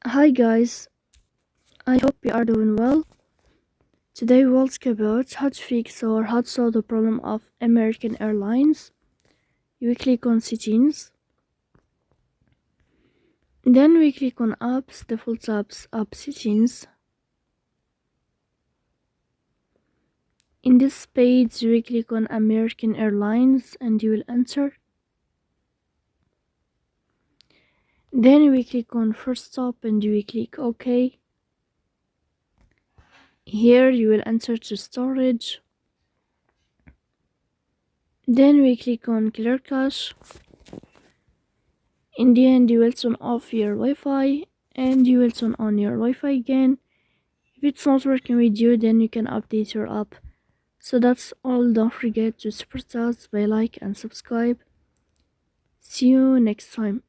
Hi guys, I hope you are doing well. Today we'll talk about how to fix or how to solve the problem of American Airlines. You click on settings, then we click on apps, default apps, app settings. In this page we click on American Airlines and you will enter. Then we click on first stop and we click OK. Here you will enter to storage. Then we click on clear cache. In the end, you will turn off your Wi-Fi and you will turn on your Wi-Fi again. If it's not working with you, then you can update your app. So that's all. Don't forget to support us by like and subscribe. See you next time.